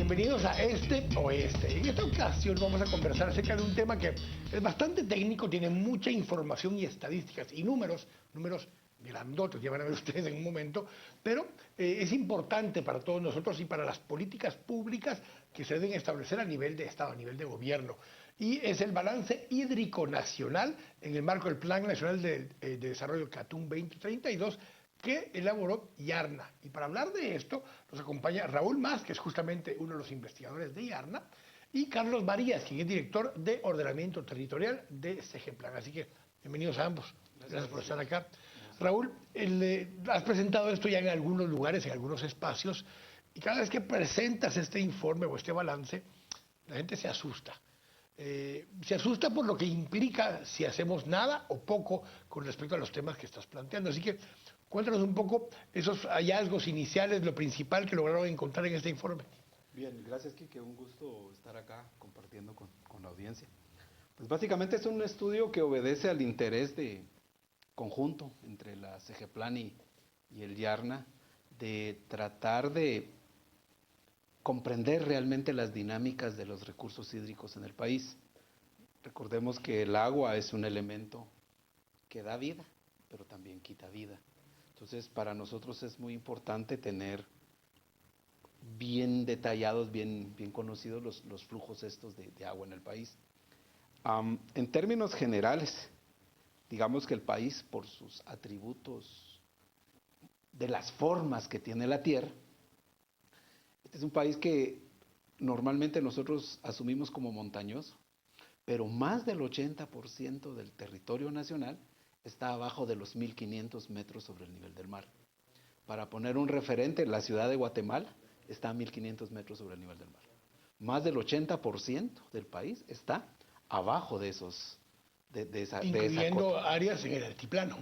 bienvenidos a Este Oeste. En esta ocasión vamos a conversar acerca de un tema que es bastante técnico, tiene mucha información y estadísticas y números grandotes, ya van a ver ustedes en un momento, pero es importante para todos nosotros y para las políticas públicas que se deben establecer a nivel de Estado, a nivel de gobierno. Y es el balance hídrico nacional en el marco del Plan Nacional de Desarrollo Catún 2032, que elaboró IARNA. Y para hablar de esto nos acompaña Raúl Mas, que es justamente uno de los investigadores de IARNA, y Carlos Marías, quien es director de Ordenamiento Territorial de CGPLAN. Así que bienvenidos a ambos. Gracias por estar acá. Raúl, has presentado esto ya en algunos lugares, en algunos espacios, y cada vez que presentas este informe o este balance, la gente se asusta. Se asusta por lo que implica si hacemos nada o poco con respecto a los temas que estás planteando. Así que cuéntanos un poco esos hallazgos iniciales, lo principal que lograron encontrar en este informe. Bien, gracias, Quique. Un gusto estar acá compartiendo con la audiencia. Pues básicamente es un estudio que obedece al interés de conjunto entre la CGPLAN y el IARNA de tratar de comprender realmente las dinámicas de los recursos hídricos en el país. Recordemos que el agua es un elemento que da vida, pero también quita vida. Entonces, para nosotros es muy importante tener bien detallados, bien conocidos los flujos estos de agua en el país. En términos generales, digamos que el país, por sus atributos de las formas que tiene la tierra, este es un país que normalmente nosotros asumimos como montañoso, pero más del 80% del territorio nacional está abajo de los 1.500 metros sobre el nivel del mar. Para poner un referente, la ciudad de Guatemala está a 1.500 metros sobre el nivel del mar. Más del 80% del país está abajo de esos, de esa incluyendo áreas en el altiplano.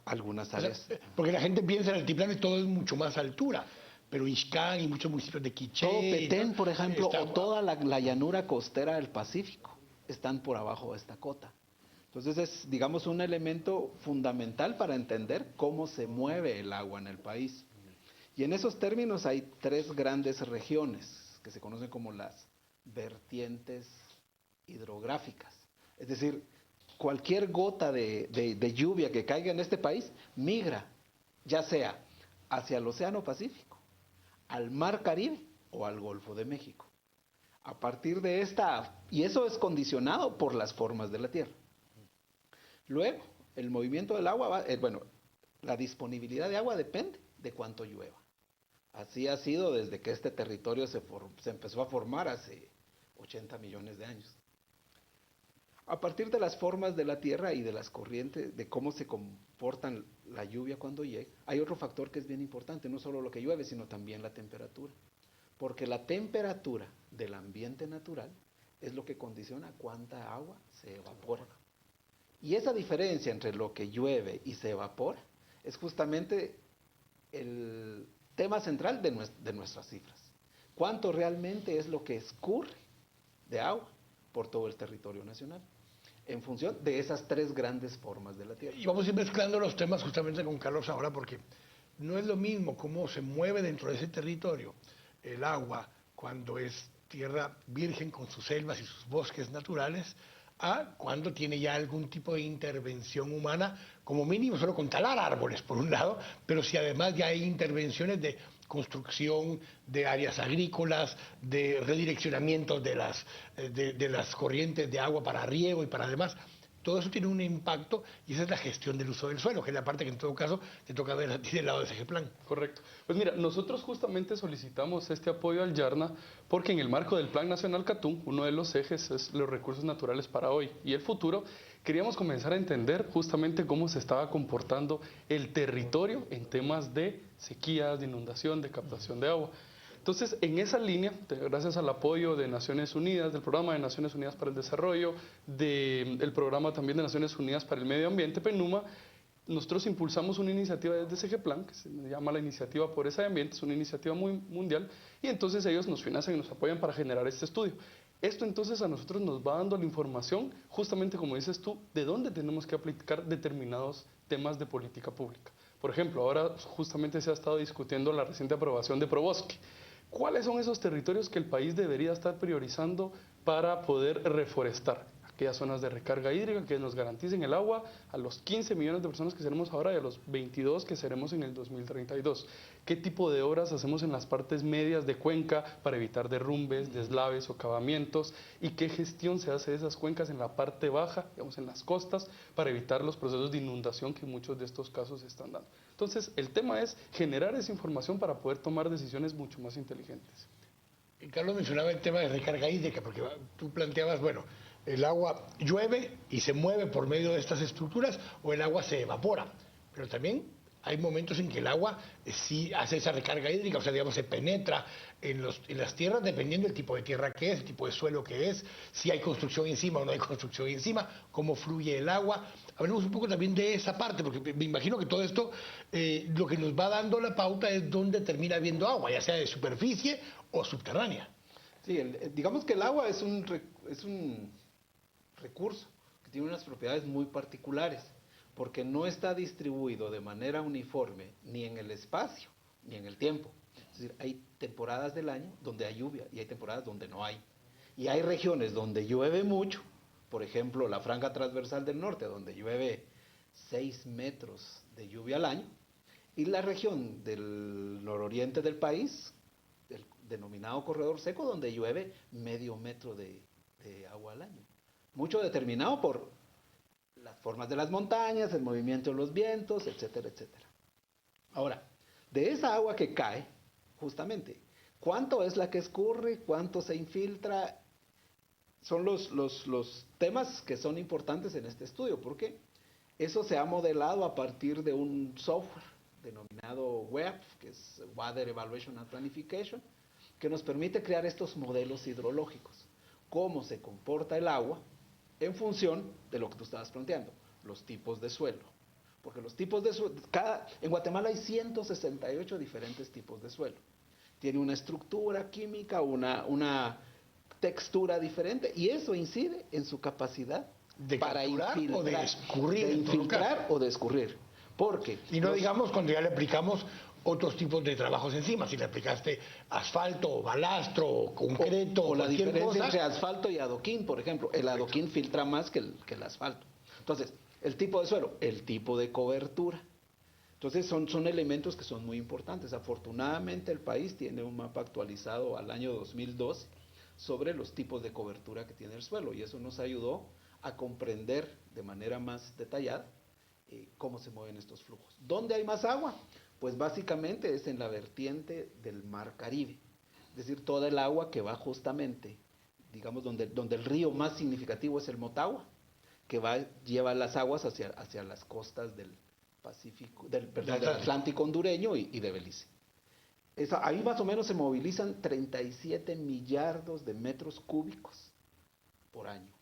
Algunas áreas. O sea, porque la gente piensa en el altiplano y todo es mucho más altura. Pero Ixcán y muchos municipios de Quiché. Todo Petén, por ejemplo, o toda la llanura costera del Pacífico están por abajo de esta cota. Entonces es, digamos, un elemento fundamental para entender cómo se mueve el agua en el país. Y en esos términos hay tres grandes regiones que se conocen como las vertientes hidrográficas. Es decir, cualquier gota de lluvia que caiga en este país migra, ya sea hacia el Océano Pacífico, al Mar Caribe o al Golfo de México. A partir de y eso es condicionado por las formas de la tierra. Luego, el movimiento del agua, la disponibilidad de agua depende de cuánto llueva. Así ha sido desde que este territorio se empezó a formar hace 80 millones de años. A partir de las formas de la tierra y de las corrientes, de cómo se comportan la lluvia cuando llegue, hay otro factor que es bien importante, no solo lo que llueve, sino también la temperatura. Porque la temperatura del ambiente natural es lo que condiciona cuánta agua se evapora. Y esa diferencia entre lo que llueve y se evapora es justamente el tema central de nuestras cifras. ¿Cuánto realmente es lo que escurre de agua por todo el territorio nacional? En función de esas tres grandes formas de la tierra. Y vamos a ir mezclando los temas justamente con Carlos ahora, porque no es lo mismo cómo se mueve dentro de ese territorio el agua cuando es tierra virgen con sus selvas y sus bosques naturales, a cuando tiene ya algún tipo de intervención humana, como mínimo solo con talar árboles por un lado, pero si además ya hay intervenciones de construcción de áreas agrícolas, de redireccionamiento de las corrientes de agua para riego y para demás. Todo eso tiene un impacto y esa es la gestión del uso del suelo, que es la parte que en todo caso te toca ver a ti del lado de CGPLAN. Correcto. Pues mira, nosotros justamente solicitamos este apoyo al IARNA porque en el marco del Plan Nacional Catún, uno de los ejes es los recursos naturales para hoy y el futuro. Queríamos comenzar a entender justamente cómo se estaba comportando el territorio en temas de sequías, de inundación, de captación de agua. Entonces, en esa línea, gracias al apoyo de Naciones Unidas, del Programa de Naciones Unidas para el Desarrollo, del Programa también de Naciones Unidas para el Medio Ambiente, PNUMA, nosotros impulsamos una iniciativa desde CGPLAN, que se llama la Iniciativa por ese Ambiente, es una iniciativa muy mundial, y entonces ellos nos financian y nos apoyan para generar este estudio. Esto entonces a nosotros nos va dando la información, justamente como dices tú, de dónde tenemos que aplicar determinados temas de política pública. Por ejemplo, ahora justamente se ha estado discutiendo la reciente aprobación de Probosque. ¿Cuáles son esos territorios que el país debería estar priorizando para poder reforestar? Aquellas zonas de recarga hídrica que nos garanticen el agua a los 15 millones de personas que seremos ahora y a los 22 que seremos en el 2032. ¿Qué tipo de obras hacemos en las partes medias de cuenca para evitar derrumbes, deslaves, socavamientos? ¿Y qué gestión se hace de esas cuencas en la parte baja, digamos en las costas, para evitar los procesos de inundación que muchos de estos casos se están dando? Entonces, el tema es generar esa información para poder tomar decisiones mucho más inteligentes. Carlos mencionaba el tema de recarga hídrica, porque tú planteabas, bueno, el agua llueve y se mueve por medio de estas estructuras o el agua se evapora, pero también hay momentos en que el agua sí hace esa recarga hídrica, o sea, digamos, se penetra en las tierras dependiendo del tipo de tierra que es, el tipo de suelo que es, si hay construcción encima o no hay construcción encima, cómo fluye el agua. Hablemos un poco también de esa parte, porque me imagino que todo esto lo que nos va dando la pauta es dónde termina habiendo agua, ya sea de superficie o subterránea. Sí, digamos que el agua es un recurso que tiene unas propiedades muy particulares, porque no está distribuido de manera uniforme ni en el espacio ni en el tiempo. Es decir, hay temporadas del año donde hay lluvia y hay temporadas donde no hay. Y hay regiones donde llueve mucho, por ejemplo, la franja transversal del norte, donde llueve 6 metros de lluvia al año, y la región del nororiente del país, el denominado corredor seco, donde llueve medio metro de agua al año. Mucho determinado por las formas de las montañas, el movimiento de los vientos, etcétera, etcétera. Ahora, de esa agua que cae, justamente, ¿cuánto es la que escurre? ¿Cuánto se infiltra? Son los temas que son importantes en este estudio, porque eso se ha modelado a partir de un software denominado WEAP, que es Water Evaluation and Planification, que nos permite crear estos modelos hidrológicos. Cómo se comporta el agua en función de lo que tú estabas planteando, los tipos de suelo. Porque los tipos de suelo, en Guatemala hay 168 diferentes tipos de suelo. Tiene una estructura química, una textura diferente, y eso incide en su capacidad de para infiltrar o de escurrir. De infiltrar o de escurrir. Porque y no digamos cuando ya le aplicamos otros tipos de trabajos encima, si le aplicaste asfalto o balastro o concreto o la diferencia cosa. entre asfalto y adoquín, por ejemplo. El adoquín filtra más que el asfalto. Entonces, el tipo de suelo, el tipo de cobertura. Entonces, son elementos que son muy importantes. Afortunadamente, el país tiene un mapa actualizado al año 2012 sobre los tipos de cobertura que tiene el suelo, y eso nos ayudó a comprender de manera más detallada cómo se mueven estos flujos. ¿Dónde hay más agua? Pues básicamente es en la vertiente del Mar Caribe, es decir, toda el agua que va justamente, digamos, donde el río más significativo es el Motagua, que lleva las aguas hacia las costas del Pacífico, del Atlántico hondureño y de Belice. Ahí más o menos se movilizan 37 millardos de metros cúbicos por año.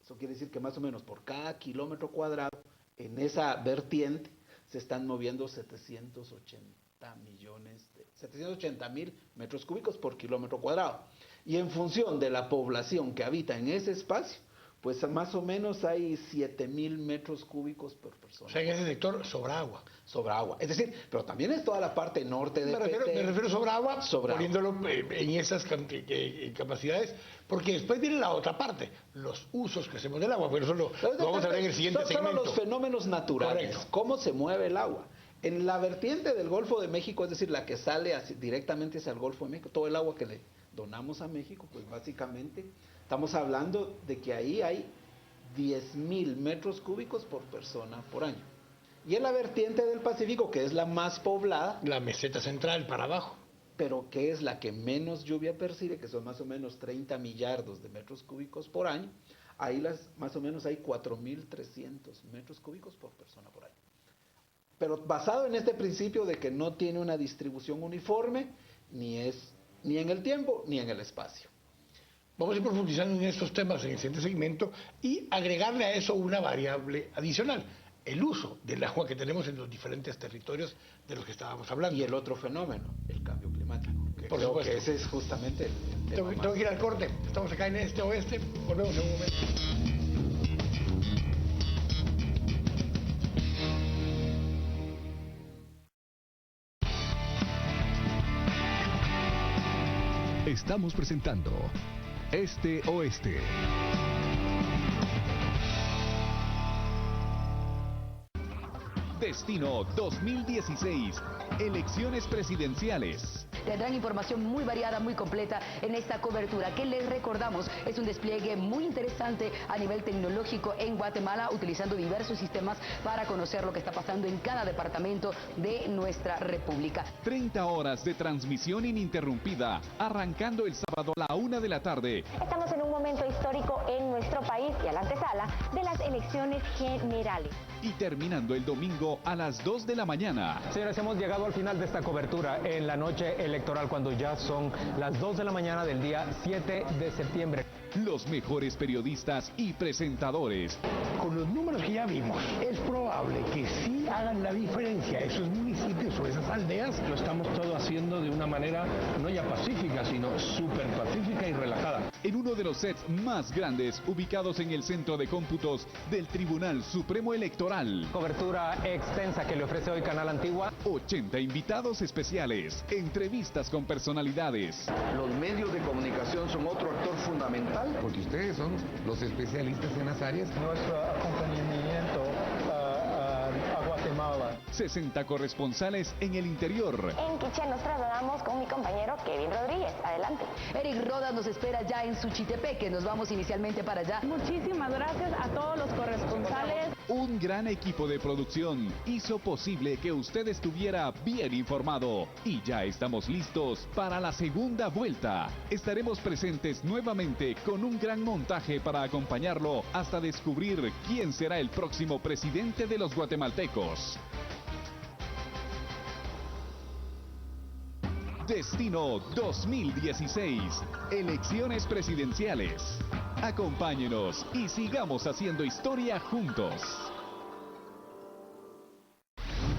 Eso quiere decir que más o menos por cada kilómetro cuadrado en esa vertiente se están moviendo 780.000 metros cúbicos por kilómetro cuadrado. Y en función de la población que habita en ese espacio, pues más o menos hay 7.000 metros cúbicos por persona. O sea, en ese sector sobra agua. Sobra agua. Es decir, pero también es toda la parte norte de PT. Me refiero sobra agua, poniéndolo agua en esas capacidades, porque después viene la otra parte, los usos que hacemos del agua, pero eso lo vamos a ver en el siguiente segmento. Son los fenómenos naturales. Correcto. ¿Cómo se mueve el agua? En la vertiente del Golfo de México, es decir, la que sale directamente hacia el Golfo de México, todo el agua que le donamos a México, pues básicamente estamos hablando de que ahí hay 10.000 metros cúbicos por persona por año. Y en la vertiente del Pacífico, que es la más poblada, la meseta central para abajo, pero que es la que menos lluvia percibe, que son más o menos 30 millardos de metros cúbicos por año, ahí más o menos hay 4.300 metros cúbicos por persona por año. Pero basado en este principio de que no tiene una distribución uniforme, ni en el tiempo ni en el espacio. Vamos a ir profundizando en estos temas en el siguiente segmento y agregarle a eso una variable adicional, el uso del agua que tenemos en los diferentes territorios de los que estábamos hablando. Y el otro fenómeno, el cambio climático. Por supuesto. Que ese es justamente el tema. Tengo que ir al corte. Estamos acá en este oeste. Volvemos en un momento. Estamos presentando Este Oeste. Destino 2016. Elecciones presidenciales. Tendrán información muy variada, muy completa en esta cobertura, que les recordamos es un despliegue muy interesante a nivel tecnológico en Guatemala, utilizando diversos sistemas para conocer lo que está pasando en cada departamento de nuestra república. 30 horas de transmisión ininterrumpida, arrancando el sábado a la 1 de la tarde. Estamos en un momento histórico en nuestro país y a la antesala de las elecciones generales. Y terminando el domingo a las 2 de la mañana. Señores, hemos llegado al final de esta cobertura en la noche electoral, cuando ya son las 2 de la mañana del día 7 de septiembre. Los mejores periodistas y presentadores. Con los números que ya vimos, es probable que sí hagan la diferencia esos municipios o esas aldeas. Lo estamos todo haciendo de una manera no ya pacífica, sino súper pacífica y relajada. En uno de los sets más grandes, ubicados en el centro de cómputos del Tribunal Supremo Electoral. Cobertura extensa que le ofrece hoy Canal Antigua. 80 invitados especiales, entrevistas con personalidades. Los medios de comunicación son otro actor fundamental. Porque ustedes son los especialistas en las áreas. Nuestro acompañamiento a Guatemala. 60 corresponsales en el interior. En Quiché nos trasladamos con mi compañero Kevin Rodríguez. Adelante. Eric Rodas nos espera ya en Suchitepeque, nos vamos inicialmente para allá. Muchísimas gracias a todos los corresponsales. Un gran equipo de producción hizo posible que usted estuviera bien informado. Y ya estamos listos para la segunda vuelta. Estaremos presentes nuevamente con un gran montaje para acompañarlo hasta descubrir quién será el próximo presidente de los guatemaltecos. Destino 2016. Elecciones presidenciales. Acompáñenos y sigamos haciendo historia juntos.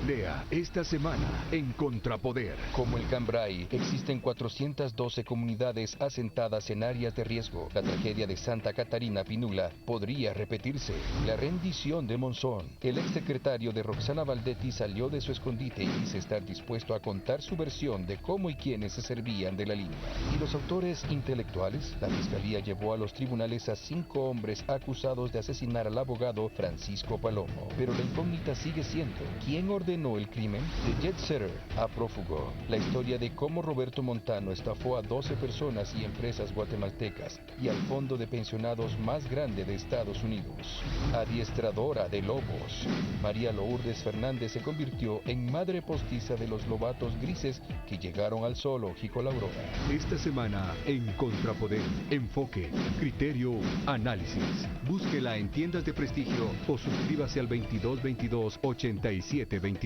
Lea esta semana en Contrapoder. Como el Cambrai, existen 412 comunidades asentadas en áreas de riesgo. La tragedia de Santa Catarina Pinula podría repetirse. La rendición de Monzón. El exsecretario de Roxana Valdetti salió de su escondite y dice estar dispuesto a contar su versión de cómo y quiénes se servían de la línea. ¿Y los autores intelectuales? La fiscalía llevó a los tribunales a 5 hombres acusados de asesinar al abogado Francisco Palomo. Pero la incógnita sigue siendo: ¿quién ordenó el crimen? De jet setter a prófugo. La historia de cómo Roberto Montano estafó a 12 personas y empresas guatemaltecas y al fondo de pensionados más grande de Estados Unidos. Adiestradora de lobos. María Lourdes Fernández se convirtió en madre postiza de los lobatos grises que llegaron al zoológico La Aurora. Esta semana en Contrapoder. Enfoque, criterio, análisis. Búsquela en tiendas de prestigio o suscríbase al 2222-8722.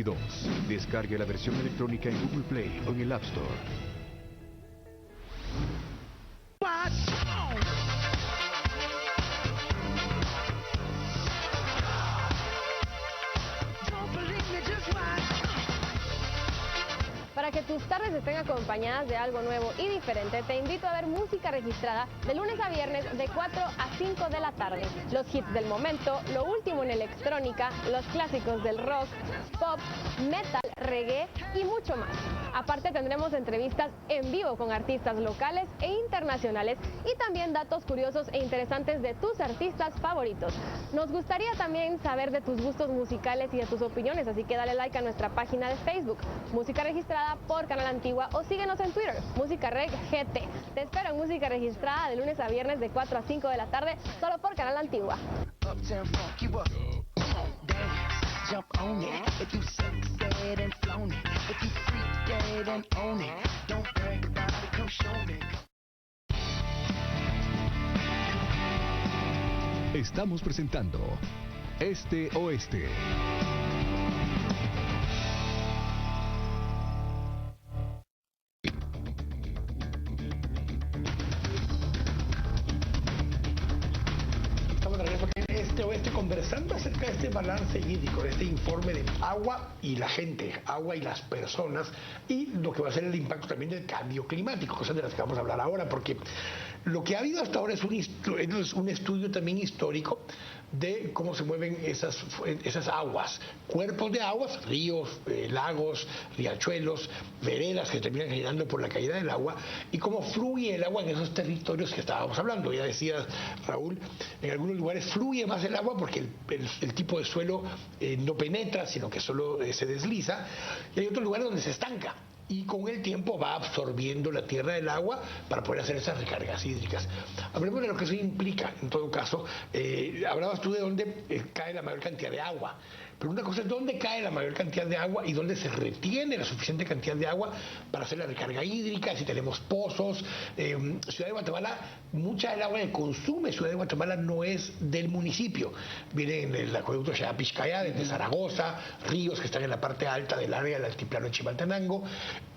Descargue la versión electrónica en Google Play o en el App Store. Para que tus tardes estén acompañadas de algo nuevo y diferente, te invito a ver música registrada de lunes a viernes de 4 a 5 de la tarde. Los hits del momento, lo último en electrónica, los clásicos del rock, pop, metal, reggae y mucho más. Aparte tendremos entrevistas en vivo con artistas locales e internacionales y también datos curiosos e interesantes de tus artistas favoritos. Nos gustaría también saber de tus gustos musicales y de tus opiniones, así que dale like a nuestra página de Facebook, Música Registrada por Canal Antigua, o síguenos en Twitter, Música Reg GT. Te espero en Música Registrada de lunes a viernes de 4 a 5 de la tarde, solo por Canal Antigua. Estamos presentando Este Oeste. Estamos de regreso aquí en Este Oeste conversando acerca de este balance hídrico, de este informe de agua y la gente, agua y las personas, y lo que va a ser el impacto también del cambio climático, cosas de las que vamos a hablar ahora, porque lo que ha habido hasta ahora es un estudio también histórico de cómo se mueven esas aguas, cuerpos de aguas, ríos, lagos, riachuelos, veredas que terminan generando por la caída del agua, y cómo fluye el agua en esos territorios que estábamos hablando. Ya decías, Raúl, en algunos lugares fluye más el agua porque el tipo de suelo no penetra, sino que solo se desliza, y hay otros lugares donde se estanca, y con el tiempo va absorbiendo la tierra del agua para poder hacer esas recargas hídricas. Hablemos de lo que eso implica, en todo caso. Hablabas tú de dónde cae la mayor cantidad de agua, pero una cosa es dónde cae la mayor cantidad de agua y dónde se retiene la suficiente cantidad de agua para hacer la recarga hídrica, si tenemos pozos. Ciudad de Guatemala, mucha del agua que consume Ciudad de Guatemala no es del municipio, viene en el acueducto Xayapixcayá, desde Zaragoza, ríos que están en la parte alta del área del altiplano de Chimaltenango,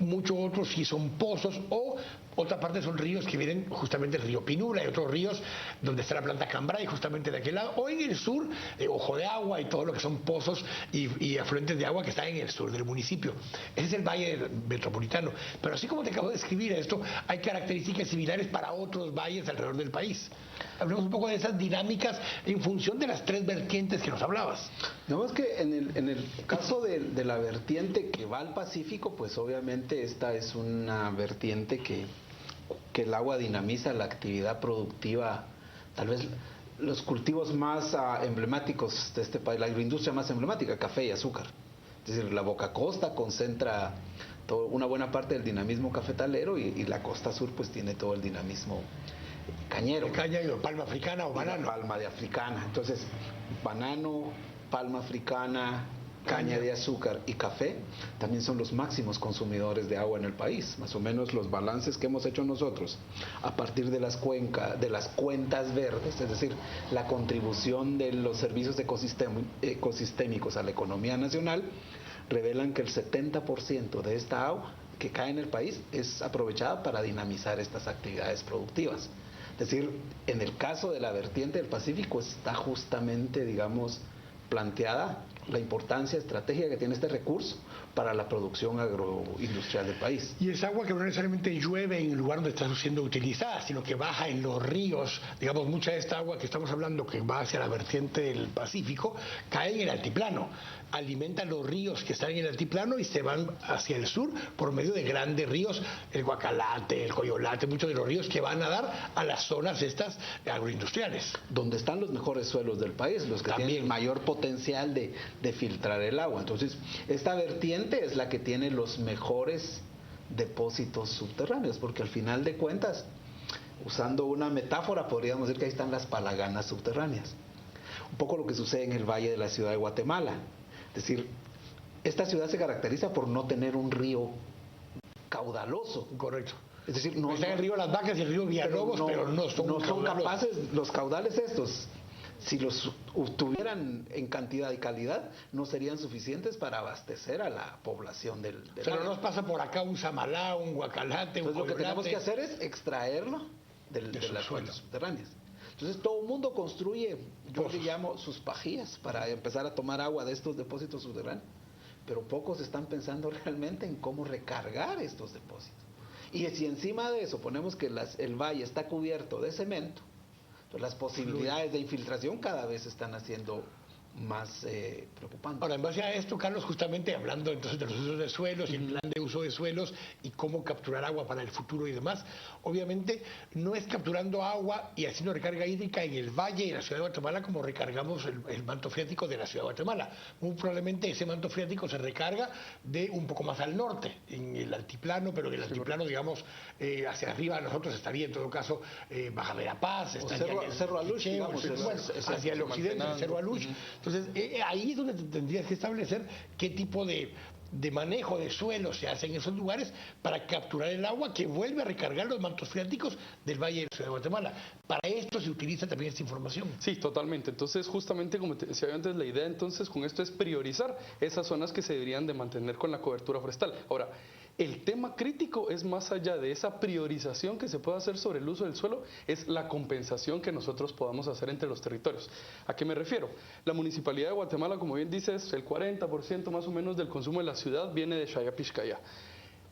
muchos otros sí son pozos, o otra parte son ríos que vienen justamente del río Pinula, y otros ríos donde está la planta Cambrai, justamente de aquel lado, o en el sur, Ojo de Agua y todo lo que son pozos y afluentes de agua que están en el sur del municipio. Ese es el valle metropolitano. Pero así como te acabo de escribir esto, hay características similares para otros valles alrededor del país. Hablemos un poco de esas dinámicas en función de las tres vertientes que nos hablabas. No, es que en el caso de la vertiente que va al Pacífico, pues obviamente esta es una vertiente que el agua dinamiza la actividad productiva, tal vez los cultivos más emblemáticos de este país, la agroindustria más emblemática, café y azúcar. Es decir, la Boca Costa concentra una buena parte del dinamismo cafetalero, y la costa sur pues tiene todo el dinamismo cañero. Caña y palma africana o banano. Palma de africana. Entonces, banano, palma africana, caña de azúcar y café también son los máximos consumidores de agua en el país. Más o menos los balances que hemos hecho nosotros a partir de las cuentas verdes, es decir, la contribución de los servicios ecosistémicos a la economía nacional, revelan que el 70% de esta agua que cae en el país es aprovechada para dinamizar estas actividades productivas. Es decir, en el caso de la vertiente del Pacífico está justamente, digamos, planteada la importancia estratégica que tiene este recurso para la producción agroindustrial del país. Y es agua que no necesariamente llueve en el lugar donde está siendo utilizada, sino que baja en los ríos. Digamos, mucha de esta agua que estamos hablando, que va hacia la vertiente del Pacífico, cae en el altiplano, alimenta los ríos que están en el altiplano y se van hacia el sur por medio de grandes ríos, el Guacalate, el Coyolate, muchos de los ríos que van a dar a las zonas estas agroindustriales. Donde están los mejores suelos del país, los que tienen mayor potencial de filtrar el agua. Entonces, esta vertiente es la que tiene los mejores depósitos subterráneos, porque al final de cuentas, usando una metáfora, podríamos decir que ahí están las palaganas subterráneas. Un poco lo que sucede en el valle de la ciudad de Guatemala. Es decir, esta ciudad se caracteriza por no tener un río caudaloso. Correcto. Es decir, no está el río Las Vacas y el río Villalobos, pero no son capaces, los caudales estos, si los tuvieran en cantidad y calidad, no serían suficientes para abastecer a la población del pero área. Nos pasa por acá un Samalá, un Guacalate, un Coyolate. Lo que tenemos que hacer es extraerlo de las fuentes subterráneas. Entonces todo el mundo construye, yo le llamo sus pajillas, para empezar a tomar agua de estos depósitos subterráneos, pero pocos están pensando realmente en cómo recargar estos depósitos. Y si encima de eso ponemos que el valle está cubierto de cemento, pues las posibilidades de infiltración cada vez están haciendo más preocupantes. Ahora, en base a esto, Carlos, justamente hablando entonces de los usos de suelos y el plan de uso de suelos y cómo capturar agua para el futuro y demás, obviamente no es capturando agua y haciendo recarga hídrica en el valle y en la ciudad de Guatemala como recargamos el manto freático de la ciudad de Guatemala. Muy probablemente ese manto freático se recarga de un poco más al norte, en el altiplano, pero en el altiplano, digamos, hacia arriba nosotros estaría en todo caso Baja Verapaz, Cerro Aluch, digamos, hacia el occidente, Cerro Aluch. Entonces, ahí es donde tendrías que establecer qué tipo de manejo de suelo se hace en esos lugares para capturar el agua que vuelve a recargar los mantos freáticos del Valle de la Ciudad de Guatemala. Para esto se utiliza también esta información. Sí, totalmente. Entonces, justamente como te decía antes, la idea entonces con esto es priorizar esas zonas que se deberían de mantener con la cobertura forestal. Ahora, el tema crítico es más allá de esa priorización que se puede hacer sobre el uso del suelo, es la compensación que nosotros podamos hacer entre los territorios. ¿A qué me refiero? La Municipalidad de Guatemala, como bien dices, el 40% más o menos del consumo de la ciudad viene de Xayapixcayá.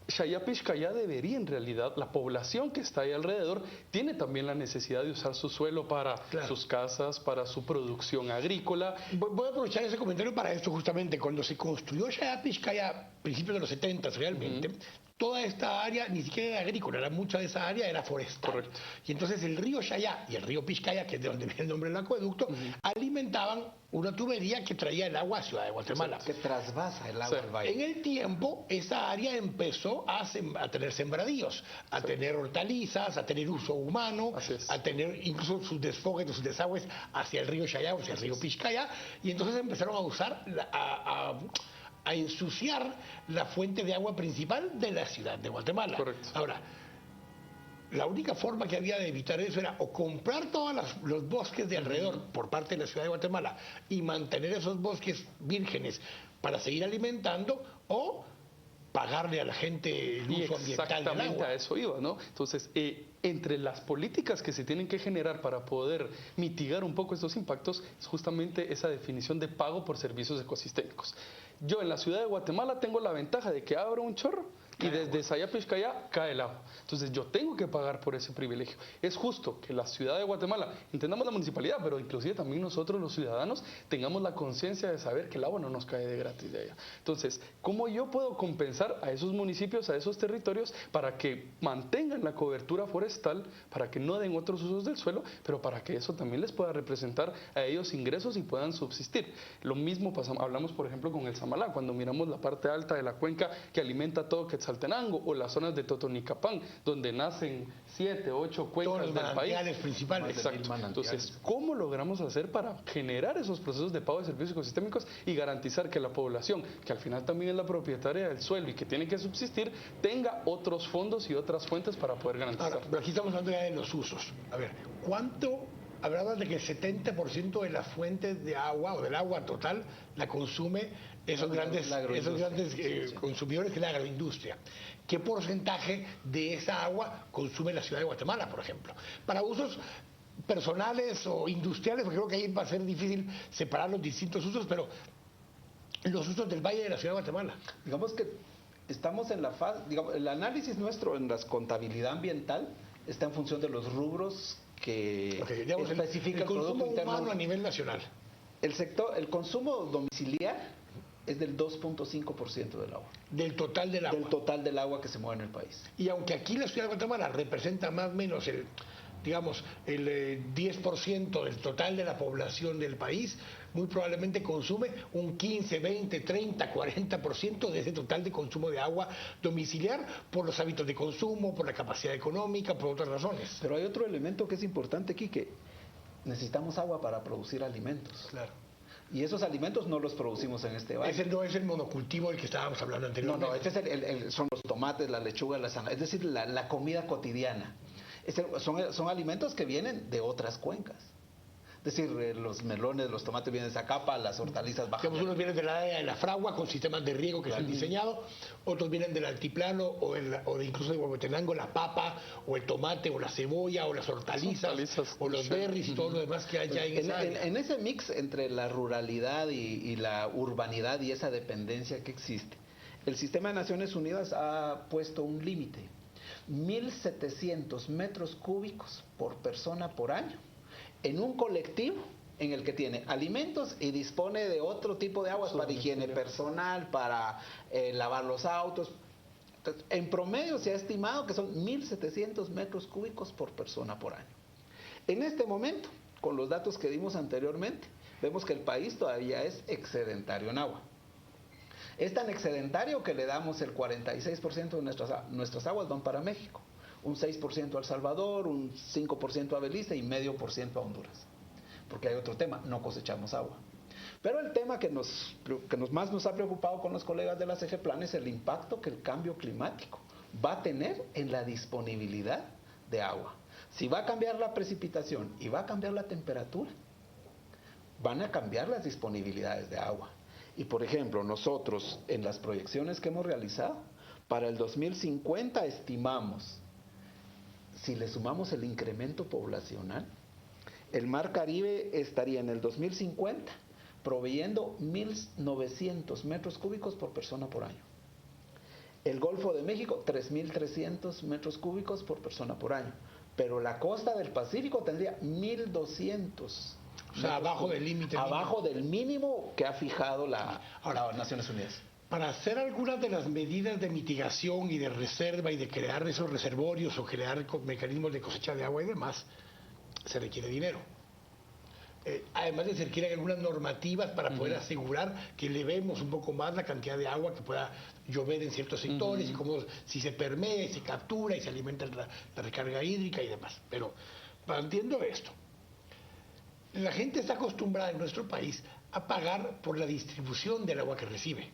Chayá-Pixcayá debería, en realidad, la población que está ahí alrededor tiene también la necesidad de usar su suelo para sus casas, para su producción agrícola. Voy a aprovechar ese comentario para esto justamente. Cuando se construyó Chayá-Pixcayá, principios de los 70 realmente, toda esta área ni siquiera era agrícola, mucha de esa área era forestal. Correcto. Y entonces el río Chayá y el río Pixcayá, que es de donde viene el nombre del acueducto, alimentaban una tubería que traía el agua a Ciudad de Guatemala. Que trasvasa el agua al valle. En el tiempo, esa área empezó a tener sembradíos, a tener hortalizas, a tener uso humano, a tener incluso sus desfogues, sus desagües hacia el río Chayá o hacia el río Pixcayá, y entonces empezaron a usar, a ensuciar la fuente de agua principal de la ciudad de Guatemala. Correcto. Ahora, la única forma que había de evitar eso era o comprar todos los bosques de alrededor por parte de la ciudad de Guatemala y mantener esos bosques vírgenes para seguir alimentando, o pagarle a la gente el uso ambiental del agua. Exactamente a eso iba, ¿no? Entonces, entre las políticas que se tienen que generar para poder mitigar un poco estos impactos es justamente esa definición de pago por servicios ecosistémicos. Yo en la ciudad de Guatemala tengo la ventaja de que abro un chorro y desde Chayá-Pixcayá cae el agua. Entonces yo tengo que pagar por ese privilegio. Es justo que la ciudad de Guatemala, entendamos la municipalidad, pero inclusive también nosotros los ciudadanos tengamos la conciencia de saber que el agua no nos cae de gratis de allá. Entonces, ¿cómo yo puedo compensar a esos municipios, a esos territorios, para que mantengan la cobertura forestal, para que no den otros usos del suelo, pero para que eso también les pueda representar a ellos ingresos y puedan subsistir? Lo mismo hablamos, por ejemplo, con el Samalá, cuando miramos la parte alta de la cuenca que alimenta todo Quetzaltenango, o las zonas de Totonicapán, donde nacen 7, 8 cuencas del país. Principales. Exacto. Entonces, ¿cómo logramos hacer para generar esos procesos de pago de servicios ecosistémicos y garantizar que la población, que al final también es la propietaria del suelo y que tiene que subsistir, tenga otros fondos y otras fuentes para poder garantizar? Ahora, pero aquí estamos hablando ya de los usos. A ver, ¿cuánto? Hablabas de que el 70% de las fuentes de agua o del agua total la consume esos grandes consumidores, que es la agroindustria. ¿Qué porcentaje de esa agua consume la ciudad de Guatemala, por ejemplo? Para usos personales o industriales, porque creo que ahí va a ser difícil separar los distintos usos, pero los usos del valle de la ciudad de Guatemala. Digamos que estamos en la fase, digamos, el análisis nuestro en la contabilidad ambiental está en función de los rubros que especifica el consumo humano a nivel nacional. El consumo domiciliar es del 2.5% del agua. Del total del agua. Del total del agua que se mueve en el país. Y aunque aquí la ciudad de Guatemala representa más o menos el 10% del total de la población del país, muy probablemente consume un 15, 20, 30, 40% de ese total de consumo de agua domiciliar, por los hábitos de consumo, por la capacidad económica, por otras razones. Pero hay otro elemento que es importante aquí, que necesitamos agua para producir alimentos. Claro. Y esos alimentos no los producimos en este valle. Ese no es el monocultivo del que estábamos hablando anteriormente. No, este es son los tomates, la lechuga, la zanahoria, es decir, la comida cotidiana. Son alimentos que vienen de otras cuencas. Es decir, los melones, los tomates vienen de Zacapa, las hortalizas bajan. Unos vienen de la área de la fragua con sistemas de riego que se han diseñado, otros vienen del altiplano o de incluso de Huehuetenango, la papa o el tomate o la cebolla o las hortalizas o los berries y todo lo demás que hay ya en esa área. En ese mix entre la ruralidad y la urbanidad y esa dependencia que existe, el Sistema de Naciones Unidas ha puesto un límite: 1.700 metros cúbicos por persona por año en un colectivo en el que tiene alimentos y dispone de otro tipo de aguas para higiene personal, para lavar los autos. Entonces, en promedio se ha estimado que son 1.700 metros cúbicos por persona por año. En este momento, con los datos que dimos anteriormente, vemos que el país todavía es excedentario en agua. Es tan excedentario que le damos el 46% de nuestras aguas van para México, un 6% a El Salvador, un 5% a Belice y 0.5% a Honduras. Porque hay otro tema, no cosechamos agua. Pero el tema que más nos ha preocupado con los colegas de la CGPLAN es el impacto que el cambio climático va a tener en la disponibilidad de agua. Si va a cambiar la precipitación y va a cambiar la temperatura, van a cambiar las disponibilidades de agua. Y por ejemplo, nosotros en las proyecciones que hemos realizado, para el 2050 estimamos, si le sumamos el incremento poblacional, el Mar Caribe estaría en el 2050 proveyendo 1.900 metros cúbicos por persona por año. El Golfo de México, 3.300 metros cúbicos por persona por año. Pero la costa del Pacífico tendría 1.200. O sea, abajo del límite. Abajo del mínimo que ha fijado las Naciones Unidas. Para hacer algunas de las medidas de mitigación y de reserva y de crear esos reservorios o crear mecanismos de cosecha de agua y demás, se requiere dinero. Además se requieren algunas normativas para poder asegurar que elevemos un poco más la cantidad de agua que pueda llover en ciertos sectores y cómo, si se permea y se captura y se alimenta la recarga hídrica y demás. Pero entiendo esto. La gente está acostumbrada en nuestro país a pagar por la distribución del agua que recibe,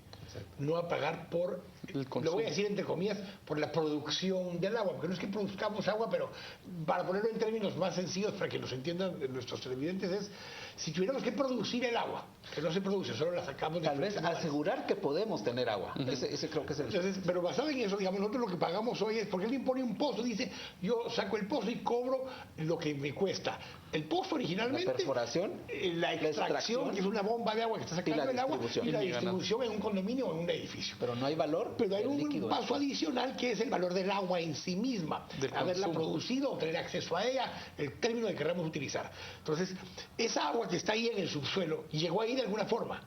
no a pagar por, lo voy a decir entre comillas, por la producción del agua, porque no es que produzcamos agua, pero para ponerlo en términos más sencillos para que nos entiendan nuestros televidentes es, si tuviéramos que producir el agua, que no se produce, solo la sacamos de... Tal vez asegurar que podemos tener agua, ese creo que es el... Entonces, pero basado en eso, digamos, nosotros lo que pagamos hoy es, porque alguien pone un pozo, dice, yo saco el pozo y cobro lo que me cuesta. El pozo originalmente... La perforación, la extracción, que es una bomba de agua que está sacando el agua, y la distribución en un condominio o en un edificio. Pero no hay valor. Pero hay un paso adicional que es el valor del agua en sí misma, haberla producido, tener acceso a ella, el término que queramos utilizar. Entonces, esa agua que está ahí en el subsuelo llegó ahí de alguna forma.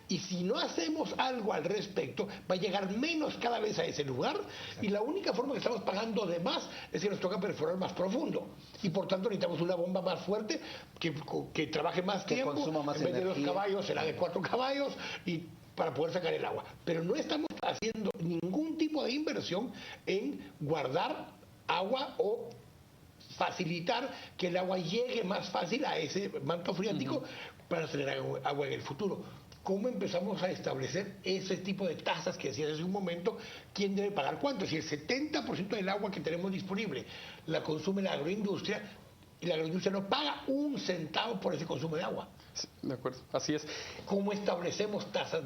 Y si no hacemos algo al respecto, va a llegar menos cada vez a ese lugar. Y la única forma que estamos pagando de más es que nos toca perforar más profundo. Y por tanto necesitamos una bomba más fuerte que trabaje más tiempo. Consuma más en vez energía. de 2 caballos, será de 4 caballos y para poder sacar el agua. Pero no estamos haciendo ningún tipo de inversión en guardar agua o facilitar que el agua llegue más fácil a ese manto freático para tener agua en el futuro. ¿Cómo empezamos a establecer ese tipo de tasas que decías hace un momento? ¿Quién debe pagar cuánto? Si el 70% del agua que tenemos disponible la consume la agroindustria, y la agroindustria no paga un centavo por ese consumo de agua. Sí, de acuerdo, así es. ¿Cómo establecemos tasas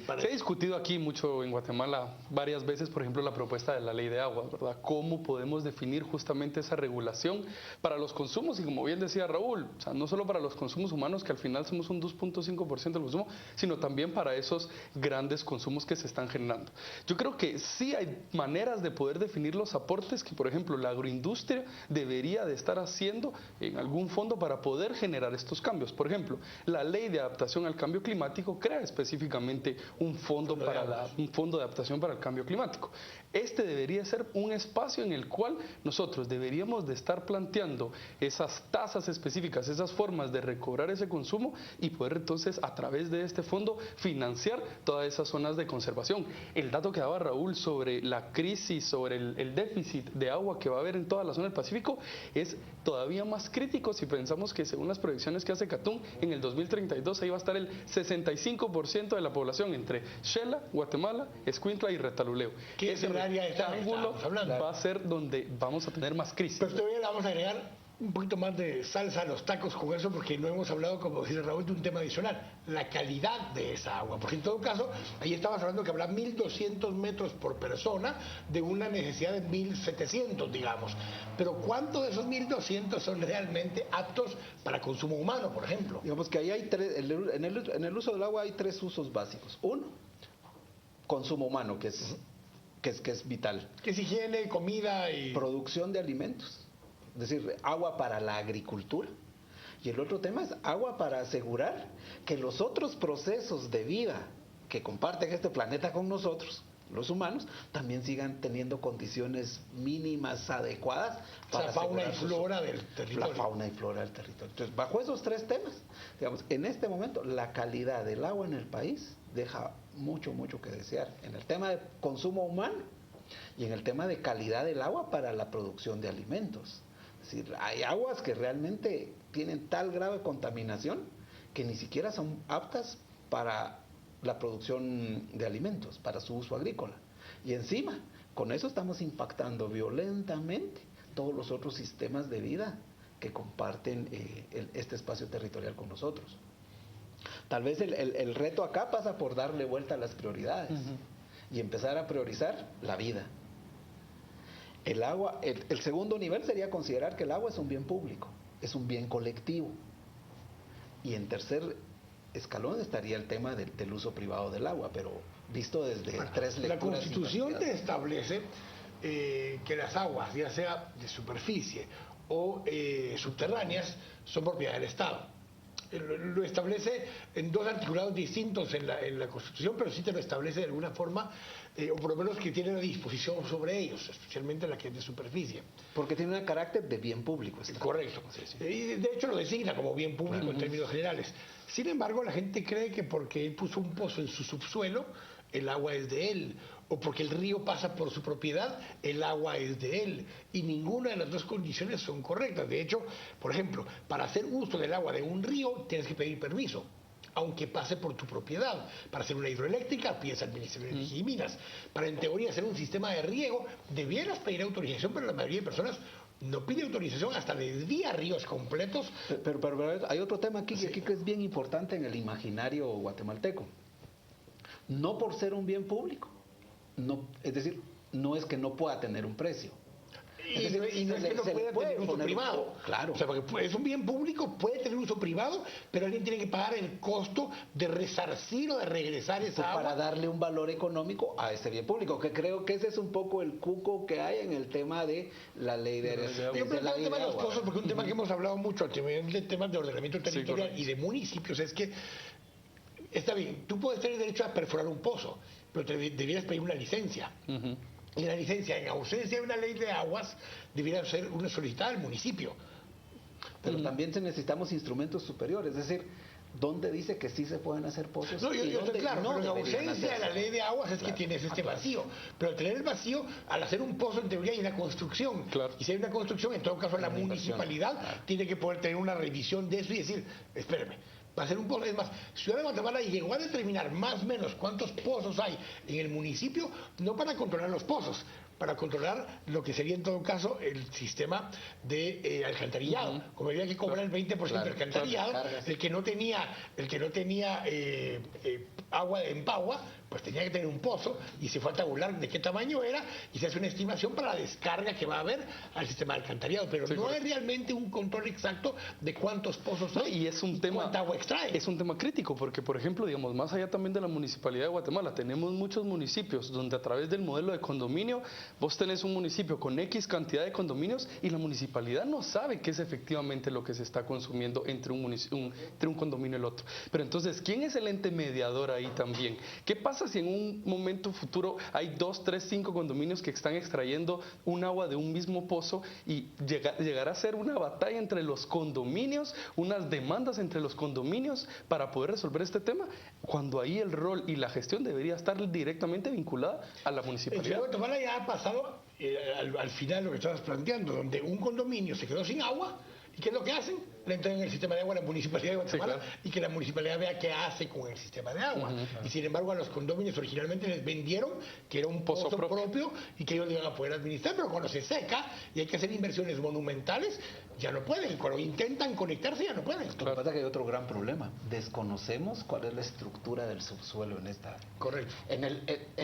para Se ha discutido aquí mucho en Guatemala varias veces, por ejemplo, la propuesta de la ley de agua, ¿verdad? ¿Cómo podemos definir justamente esa regulación para los consumos? Y como bien decía Raúl, o sea, no solo para los consumos humanos, que al final somos un 2.5% del consumo, sino también para esos grandes consumos que se están generando. Yo creo que sí hay maneras de poder definir los aportes que, por ejemplo, la agroindustria debería de estar haciendo en algún fondo para poder generar estos cambios. Por ejemplo, la ley de adaptación al cambio climático crea específicamente un fondo de adaptación para el cambio climático. Este debería ser un espacio en el cual nosotros deberíamos de estar planteando esas tasas específicas, esas formas de recobrar ese consumo y poder entonces a través de este fondo financiar todas esas zonas de conservación. El dato que daba Raúl sobre la crisis, sobre el déficit de agua que va a haber en toda la zona del Pacífico es todavía más crítico si pensamos que según las proyecciones que hace Catún, en el 2032 ahí va a estar el 65% de la población entre Xela, Guatemala, Escuintla y Retaluleu. ¿Qué es el área de ángulo va a ser donde vamos a tener más crisis? Pero todavía le vamos a agregar un poquito más de salsa a los tacos con eso, porque no hemos hablado, como dice Raúl, de un tema adicional, la calidad de esa agua. Porque en todo caso, ahí estabas hablando que habrá 1.200 metros por persona de una necesidad de 1.700, digamos. Pero ¿cuántos de esos 1.200 son realmente aptos para consumo humano, por ejemplo? Digamos que ahí hay en el uso del agua hay 3 usos básicos. Uno, consumo humano, que es vital. Que es higiene, comida y... producción de alimentos. Es decir, agua para la agricultura. Y el otro tema es agua para asegurar que los otros procesos de vida que comparten este planeta con nosotros, los humanos, también sigan teniendo condiciones mínimas adecuadas para la fauna y flora del territorio. La fauna y flora del territorio. Entonces, bajo esos 3 temas, digamos, en este momento la calidad del agua en el país deja mucho que desear en el tema de consumo humano y en el tema de calidad del agua para la producción de alimentos. Es decir, hay aguas que realmente tienen tal grave contaminación que ni siquiera son aptas para la producción de alimentos, para su uso agrícola. Y encima, con eso estamos impactando violentamente todos los otros sistemas de vida que comparten este espacio territorial con nosotros. Tal vez el reto acá pasa por darle vuelta a las prioridades y empezar a priorizar la vida. El agua, el segundo nivel sería considerar que el agua es un bien público, es un bien colectivo. Y en tercer escalón estaría el tema del uso privado del agua, pero visto desde tres lecturas. La Constitución te establece que las aguas, ya sea de superficie o subterráneas, son propiedad del Estado. Lo establece en dos articulados distintos en la Constitución, pero sí te lo establece de alguna forma, o por lo menos que tiene una disposición sobre ellos, especialmente la que es de superficie. Porque tiene un carácter de bien público. Correcto. Y de hecho lo designa como bien público en términos generales. Sin embargo, la gente cree que porque él puso un pozo en su subsuelo, el agua es de él, o porque el río pasa por su propiedad, el agua es de él. Y ninguna de las dos condiciones son correctas. De hecho, por ejemplo, para hacer uso del agua de un río tienes que pedir permiso, aunque pase por tu propiedad. Para hacer una hidroeléctrica pides al Ministerio de Energía y Minas. Para, en teoría, hacer un sistema de riego debieras pedir autorización, pero la mayoría de personas no pide autorización hasta desvía ríos completos. Pero hay otro tema aquí que es bien importante en el imaginario guatemalteco. No por ser un bien público, es decir, no es que no pueda tener un precio. Y no es que no pueda tener uso privado. Claro. O sea, porque es un bien público, puede tener uso privado, pero alguien tiene que pagar el costo de resarcir o de regresar esa agua. Para darle un valor económico a ese bien público, que creo que ese es un poco el cuco que hay en el tema de la ley de agua. Yo creo que el tema de los pozos, porque un tema que hemos hablado mucho, el tema de ordenamiento territorial y de municipios, es que está bien, tú puedes tener derecho a perforar un pozo, pero debieras pedir una licencia. Y la licencia, en ausencia de una ley de aguas, debiera ser una solicitada al municipio. Pero también necesitamos instrumentos superiores, es decir, ¿dónde dice que sí se pueden hacer pozos? No, yo estoy claro, no, pero en ausencia de la ley de aguas es que tienes este vacío. Pero al tener el vacío, al hacer un pozo, en teoría hay una construcción. Y si hay una construcción, en todo caso la municipalidad tiene que poder tener una revisión de eso y decir, espérame, va a ser un pozo. Es más, Ciudad de Guatemala llegó a determinar más o menos cuántos pozos hay en el municipio, no para controlar los pozos, para controlar lo que sería en todo caso el sistema de alcantarillado. Como había que cobrar el 20% de alcantarillado, el que no tenía agua en Pagua, pues tenía que tener un pozo y se fue a tabular de qué tamaño era y se hace una estimación para la descarga que va a haber al sistema de alcantarillado, pero no es realmente un control exacto de cuántos pozos hay y es un tema, cuánta agua extrae. Es un tema crítico porque, por ejemplo, digamos, más allá también de la Municipalidad de Guatemala, tenemos muchos municipios donde a través del modelo de condominio vos tenés un municipio con X cantidad de condominios y la municipalidad no sabe qué es efectivamente lo que se está consumiendo entre un condominio y el otro. Pero entonces, ¿quién es el ente mediador ahí también? ¿Qué pasa si en un momento futuro hay 2, 3, 5 condominios que están extrayendo un agua de un mismo pozo y llegará a ser una batalla entre los condominios, unas demandas entre los condominios para poder resolver este tema, cuando ahí el rol y la gestión debería estar directamente vinculada a la municipalidad? En Ciudad de Guatemala ya ha pasado al final lo que estabas planteando, donde un condominio se quedó sin agua. ¿Y qué es lo que hacen? Le entregan el sistema de agua a la Municipalidad de Guatemala y que la Municipalidad vea qué hace con el sistema de agua. Y sin embargo a los condominios originalmente les vendieron que era un pozo propio y que ellos lo iban a poder administrar, pero cuando se seca y hay que hacer inversiones monumentales, ya no pueden. Cuando intentan conectarse ya no pueden. Lo que pasa es que hay otro gran problema. Desconocemos cuál es la estructura del subsuelo en esta... Correcto. En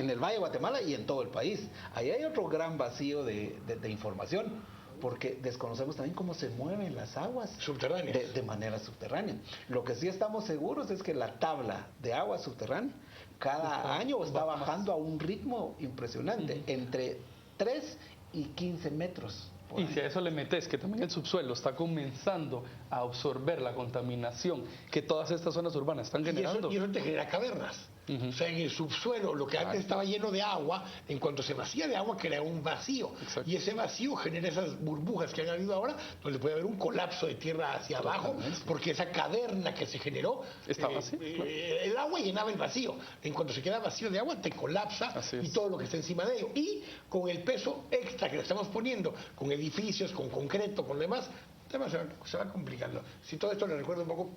el Valle de Guatemala y en todo el país. Ahí hay otro gran vacío de información, porque desconocemos también cómo se mueven las aguas subterráneas de manera subterránea. Lo que sí estamos seguros es que la tabla de agua subterránea cada año está bajando a un ritmo impresionante, entre 3 y 15 metros. Y si a eso le metes que también el subsuelo está comenzando a absorber la contaminación que todas estas zonas urbanas están generando. Y eso te genera cavernas. O sea, en el subsuelo, lo que antes estaba lleno de agua, en cuanto se vacía de agua, crea un vacío. Y ese vacío genera esas burbujas que han habido ahora, donde puede haber un colapso de tierra hacia abajo, porque esa caverna que se generó, está vacía. El agua llenaba el vacío. En cuanto se queda vacío de agua, te colapsa y todo lo que está encima de ello. Y con el peso extra que le estamos poniendo, con edificios, con concreto, con demás, el tema se va complicando. Si todo esto le recuerda un poco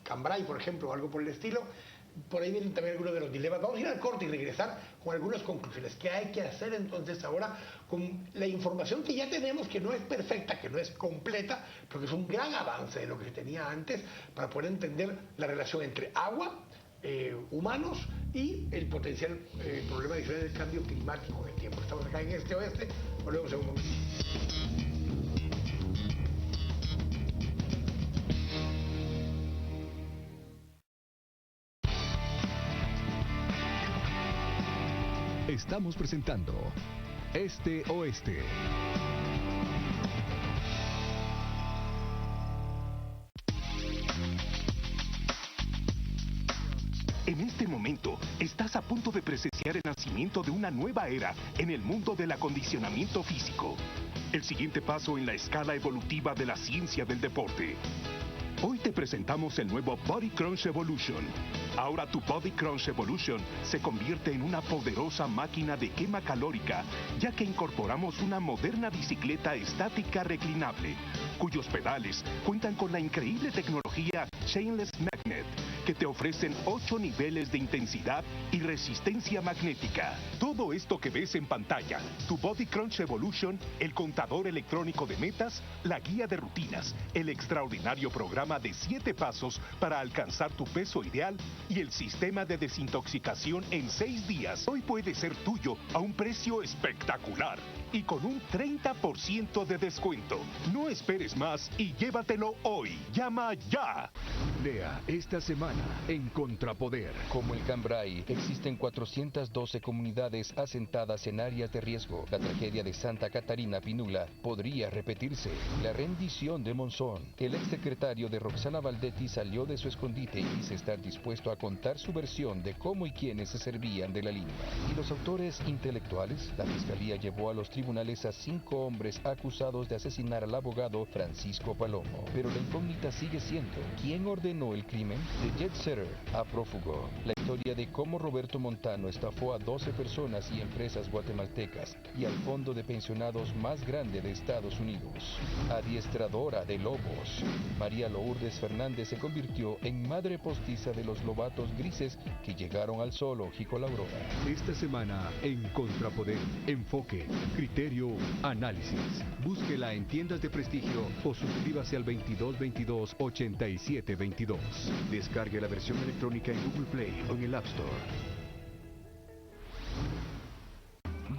Cambrai, por ejemplo, o algo por el estilo, por ahí vienen también algunos de los dilemas. Vamos a ir al corte y regresar con algunas conclusiones. ¿Qué hay que hacer entonces ahora con la información que ya tenemos, que no es perfecta, que no es completa, pero que es un gran avance de lo que se tenía antes, para poder entender la relación entre agua, humanos y el potencial problema adicional del cambio climático en el tiempo? Estamos acá en Este Oeste, volvemos en un momento. Estamos presentando Este Oeste. En este momento, estás a punto de presenciar el nacimiento de una nueva era en el mundo del acondicionamiento físico. El siguiente paso en la escala evolutiva de la ciencia del deporte. Hoy te presentamos el nuevo Body Crunch Evolution. Ahora tu Body Crunch Evolution se convierte en una poderosa máquina de quema calórica, ya que incorporamos una moderna bicicleta estática reclinable, cuyos pedales cuentan con la increíble tecnología Chainless Magnet, que te ofrecen 8 niveles de intensidad y resistencia magnética. Todo esto que ves en pantalla, tu Body Crunch Evolution, el contador electrónico de metas, la guía de rutinas, el extraordinario programa de 7 pasos para alcanzar tu peso ideal y el sistema de desintoxicación en 6 días, hoy puede ser tuyo a un precio espectacular y con un 30% de descuento. No esperes más y llévatelo hoy. Llama ya. Lea esta semana en Contrapoder. Como el Cambrai, existen 412 comunidades asentadas en áreas de riesgo. La tragedia de Santa Catarina Pinula podría repetirse. La rendición de Monzón. El exsecretario de Roxana Valdetti salió de su escondite y dice estar dispuesto a contar su versión de cómo y quiénes se servían de la línea. ¿Y los autores intelectuales? La fiscalía llevó a los tribunales a 5 hombres acusados de asesinar al abogado Francisco Palomo. Pero la incógnita sigue siendo: ¿quién ordenó el crimen? De jet setter a prófugo. La historia de cómo Roberto Montano estafó a 12 personas y empresas guatemaltecas y al fondo de pensionados más grande de Estados Unidos. Adiestradora de lobos. María Lourdes Fernández se convirtió en madre postiza de los lobatos grises que llegaron al zoológico La Aurora. Esta semana en Contrapoder, enfoque, criterio, análisis. Búsquela en tiendas de prestigio o suscríbase al 2222-8722. Descargue la versión electrónica en Google Play o en el App Store.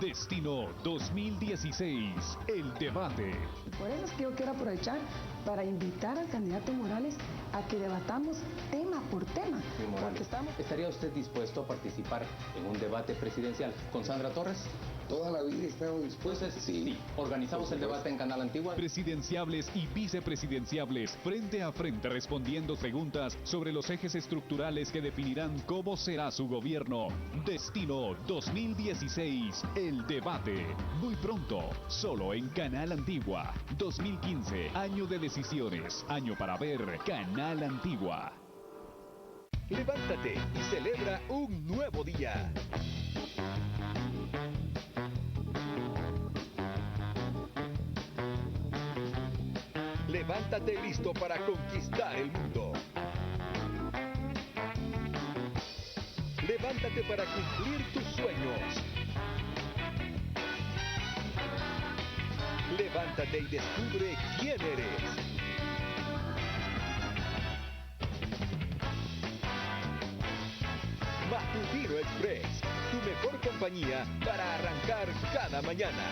Destino 2016, el debate. Por eso es que yo quiero aprovechar para invitar al candidato Morales a que debatamos tema por tema. ¿Estaría usted dispuesto a participar en un debate presidencial con Sandra Torres? Toda la vida he estado dispuesto. Sí. Organizamos el debate en Canal Antigua. Presidenciables y vicepresidenciables frente a frente respondiendo preguntas sobre los ejes estructurales que definirán cómo será su gobierno. Destino 2016, el debate. Muy pronto, solo en Canal Antigua. 2015, año de decisiones, año para ver Canal Antigua. Levántate y celebra un nuevo día. Levántate listo para conquistar el mundo. Levántate para cumplir tus sueños. Levántate y descubre quién eres. Matutino Express, tu mejor compañía para arrancar cada mañana.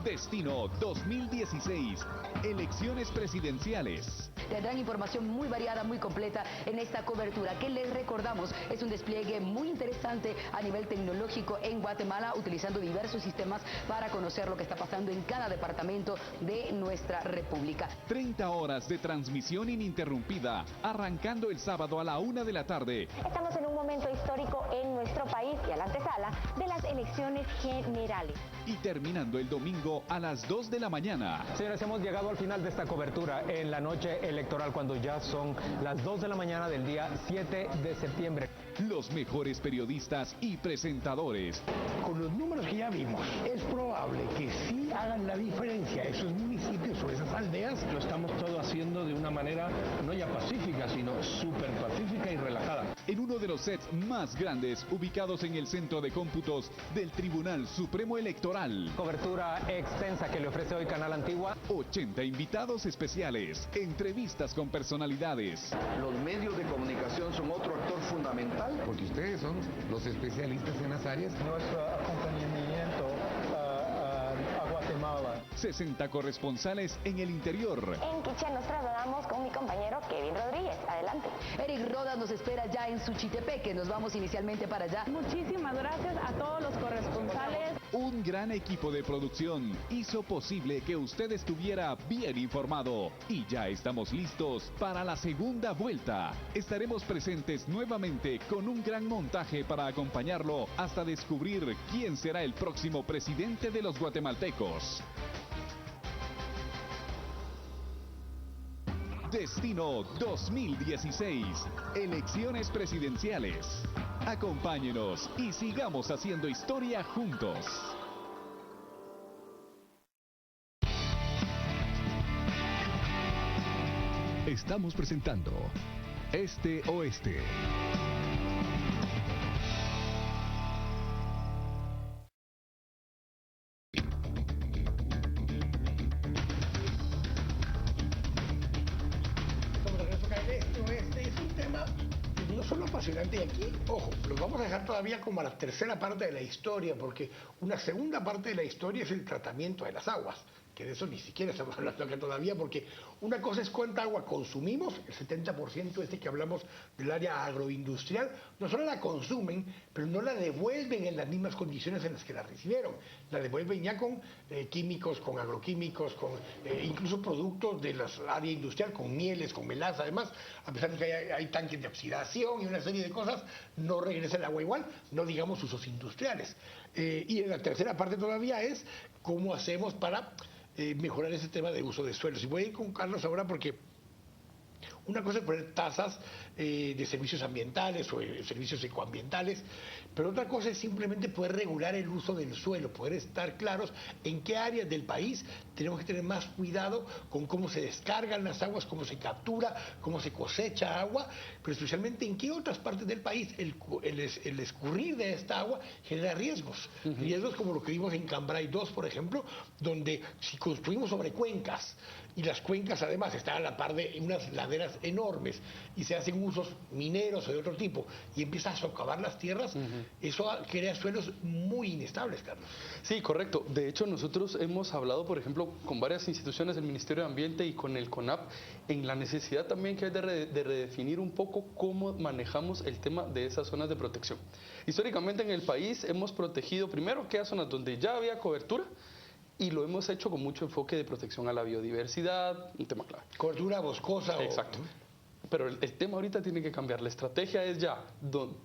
Destino 2016, elecciones presidenciales. Tendrán información muy variada, muy completa en esta cobertura, que les recordamos es un despliegue muy interesante a nivel tecnológico en Guatemala, utilizando diversos sistemas para conocer lo que está pasando en cada departamento de nuestra república. 30 horas de transmisión ininterrumpida, arrancando el sábado a la 1 de la tarde. Estamos en un momento histórico en nuestro país y a la antesala de las elecciones generales. Y terminando el domingo a las 2 de la mañana. Señores, hemos llegado al final de esta cobertura en la noche electoral, cuando ya son las 2 de la mañana del día 7 de septiembre. Los mejores periodistas y presentadores. Con los números que ya vimos, es probable que sí hagan la diferencia esos municipios o esas aldeas. Lo estamos todo haciendo de una manera no ya pacífica, sino súper pacífica y relajada. En uno de los sets más grandes, ubicados en el centro de cómputos del Tribunal Supremo Electoral. Cobertura extensa que le ofrece hoy Canal Antigua. 80 invitados especiales, entrevistas con personalidades. Los medios de comunicación son otro actor fundamental. Porque ustedes son los especialistas en las áreas. Nuestro acompañamiento a Guatemala. 60 corresponsales en el interior. En Quiché nos trasladamos con mi compañero Kevin Rodríguez. Adelante. Eric Rodas nos espera ya en Suchitepeque. Nos vamos inicialmente para allá. Muchísimas gracias a todos los corresponsales. Un gran equipo de producción hizo posible que usted estuviera bien informado. Y ya estamos listos para la segunda vuelta. Estaremos presentes nuevamente con un gran montaje para acompañarlo hasta descubrir quién será el próximo presidente de los guatemaltecos. Destino 2016. Elecciones presidenciales. Acompáñenos y sigamos haciendo historia juntos. Estamos presentando Este Oeste. Este es un tema no solo apasionante, y aquí, ojo, lo vamos a dejar todavía como a la tercera parte de la historia, porque una segunda parte de la historia es el tratamiento de las aguas, que de eso ni siquiera estamos hablando acá todavía, porque una cosa es cuánta agua consumimos, el 70% que hablamos del área agroindustrial, no solo la consumen, pero no la devuelven en las mismas condiciones en las que la recibieron, la devuelven ya con químicos, con agroquímicos, con incluso productos de la área industrial, con mieles, con melaza, además, a pesar de que hay tanques de oxidación y una serie de cosas, no regresa el agua igual, no digamos usos industriales. Y en la tercera parte todavía es cómo hacemos para mejorar ese tema de uso de suelos. Y voy a ir con Carlos ahora porque una cosa es poner tasas de servicios ambientales o servicios ecoambientales, pero otra cosa es simplemente poder regular el uso del suelo, poder estar claros en qué áreas del país tenemos que tener más cuidado con cómo se descargan las aguas, cómo se captura, cómo se cosecha agua, pero especialmente en qué otras partes del país el escurrir de esta agua genera riesgos. Riesgos como lo que vimos en Cambrai 2, por ejemplo, donde si construimos sobre cuencas, y las cuencas además están a la par de unas laderas enormes y se hacen usos mineros o de otro tipo y empieza a socavar las tierras, eso crea suelos muy inestables, Carlos. Sí, correcto. De hecho, nosotros hemos hablado, por ejemplo, con varias instituciones del Ministerio de Ambiente y con el CONAP, en la necesidad también que hay de redefinir un poco cómo manejamos el tema de esas zonas de protección. Históricamente en el país hemos protegido primero aquellas zonas donde ya había cobertura, y lo hemos hecho con mucho enfoque de protección a la biodiversidad, un tema clave. Cobertura boscosa. Exacto. Pero el tema ahorita tiene que cambiar. La estrategia es ya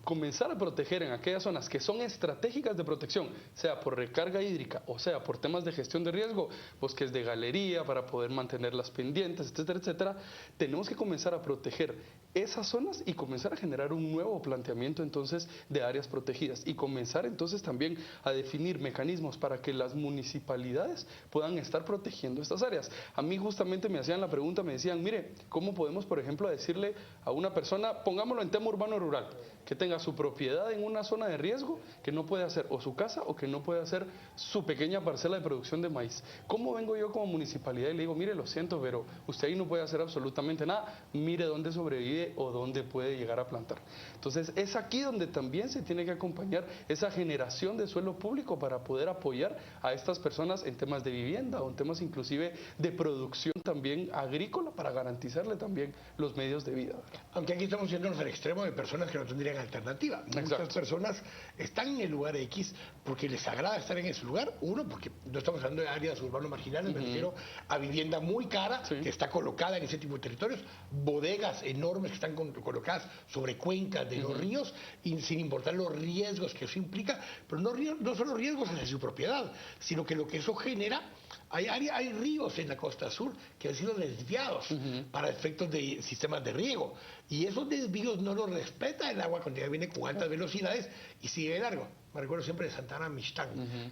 comenzar a proteger en aquellas zonas que son estratégicas de protección, sea por recarga hídrica o sea por temas de gestión de riesgo, bosques de galería para poder mantenerlas pendientes, etcétera, etcétera. Tenemos que comenzar a proteger esas zonas y comenzar a generar un nuevo planteamiento entonces de áreas protegidas y comenzar entonces también a definir mecanismos para que las municipalidades puedan estar protegiendo estas áreas. A mí justamente me hacían la pregunta, me decían, mire, ¿cómo podemos, por ejemplo, decirle a una persona, pongámoslo en tema urbano rural, que tenga su propiedad en una zona de riesgo, que no puede hacer o su casa o que no puede hacer su pequeña parcela de producción de maíz? ¿Cómo vengo yo como municipalidad y le digo, mire, lo siento, pero usted ahí no puede hacer absolutamente nada, mire dónde sobrevive o dónde puede llegar a plantar? Entonces es aquí donde también se tiene que acompañar esa generación de suelo público para poder apoyar a estas personas en temas de vivienda o en temas inclusive de producción también agrícola para garantizarle también los medios de vida. Aunque aquí estamos yéndonos al extremo de personas que no tendrían alternativa. Muchas personas están en el lugar X porque les agrada estar en ese lugar. Uno, porque no estamos hablando de áreas urbanos marginales, me refiero a vivienda muy cara que está colocada en ese tipo de territorios, bodegas enormes que están colocadas sobre cuencas de los ríos y sin importar los riesgos que eso implica, pero no solo riesgos hacia su propiedad, sino que lo que eso genera. Hay ríos en la costa sur que han sido desviados para efectos de sistemas de riego y esos desvíos no los respeta el agua cuando ya viene con altas velocidades y sigue de largo. Me recuerdo siempre de Santana Mixtán,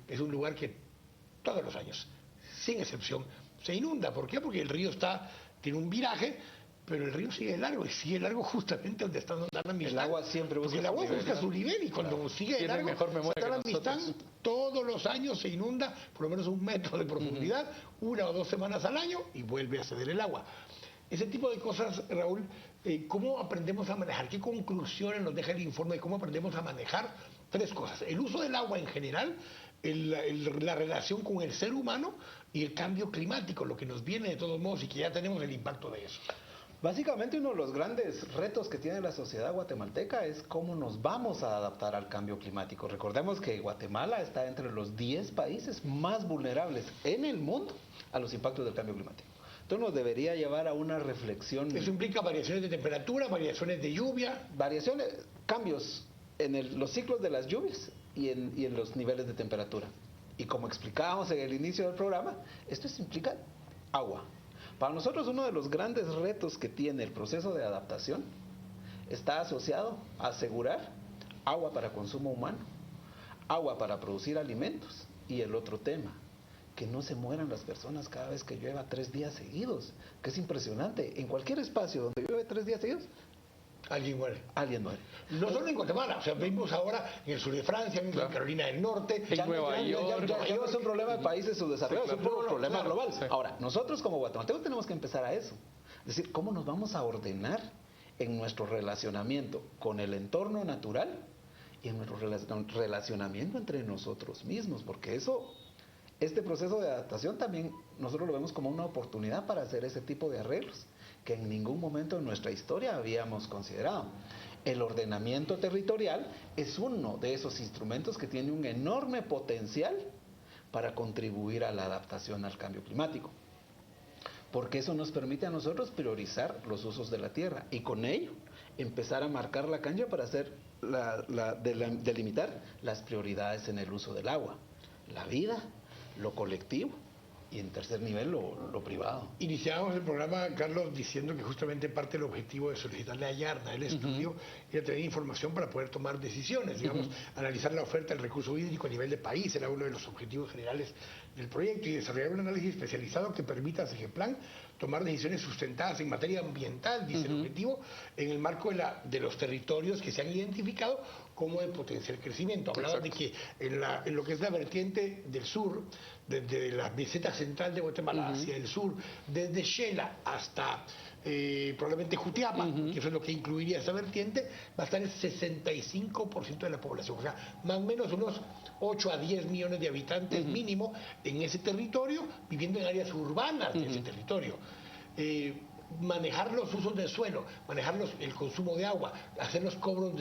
que es un lugar que todos los años, sin excepción, se inunda. ¿Por qué? Porque el río tiene un viraje, pero el río sigue largo y sigue largo justamente donde está Santana Mixtán. El agua siempre busca porque el agua busca su nivel y cuando sigue largo, Santana Mixtán todos los años se inunda por lo menos 1 metro de profundidad, 1 o 2 semanas al año y vuelve a ceder el agua. Ese tipo de cosas, Raúl, ¿cómo aprendemos a manejar? ¿Qué conclusiones nos deja el informe de cómo aprendemos a manejar 3 cosas? El uso del agua en general, la relación con el ser humano y el cambio climático, lo que nos viene de todos modos y que ya tenemos el impacto de eso. Básicamente uno de los grandes retos que tiene la sociedad guatemalteca es cómo nos vamos a adaptar al cambio climático. Recordemos que Guatemala está entre los 10 países más vulnerables en el mundo a los impactos del cambio climático. Entonces nos debería llevar a una reflexión. Eso implica variaciones de temperatura, variaciones de lluvia. Cambios en los ciclos de las lluvias y en los niveles de temperatura. Y como explicábamos en el inicio del programa, esto implica agua. Para nosotros uno de los grandes retos que tiene el proceso de adaptación está asociado a asegurar agua para consumo humano, agua para producir alimentos y el otro tema, que no se mueran las personas cada vez que llueva 3 días seguidos, que es impresionante. En cualquier espacio donde llueve 3 días seguidos, alguien muere. Alguien muere. No solo en Guatemala, o sea, vimos ahora en el sur de Francia, en Carolina del Norte, en Nueva York. Ya no es un problema de países subdesarrollados, es un problema global. Sí. Ahora, nosotros como guatemaltecos tenemos que empezar a eso. Es decir, ¿cómo nos vamos a ordenar en nuestro relacionamiento con el entorno natural y en nuestro relacionamiento entre nosotros mismos? Porque este proceso de adaptación también nosotros lo vemos como una oportunidad para hacer ese tipo de arreglos que en ningún momento en nuestra historia habíamos considerado. El ordenamiento territorial es uno de esos instrumentos que tiene un enorme potencial para contribuir a la adaptación al cambio climático, porque eso nos permite a nosotros priorizar los usos de la tierra y con ello empezar a marcar la cancha para hacer delimitar las prioridades en el uso del agua, la vida, lo colectivo y en tercer nivel lo privado. Iniciábamos el programa, Carlos, diciendo que justamente parte del objetivo de solicitarle a Yarna el estudio era tener información para poder tomar decisiones, digamos, analizar la oferta del recurso hídrico a nivel de país, era uno de los objetivos generales del proyecto, y desarrollar un análisis especializado que permita a CGPLAN tomar decisiones sustentadas en materia ambiental, dice el objetivo, en el marco de los territorios que se han identificado como de potencial crecimiento. Hablaba de que en lo que es la vertiente del sur, desde la meseta central de Guatemala hacia el sur, desde Xela hasta probablemente Jutiapa, que eso es lo que incluiría esa vertiente, va a estar el 65% de la población, o sea, más o menos unos 8 a 10 millones de habitantes mínimo en ese territorio, viviendo en áreas urbanas de ese territorio. Manejar los usos del suelo, manejar el consumo de agua, hacer los cobros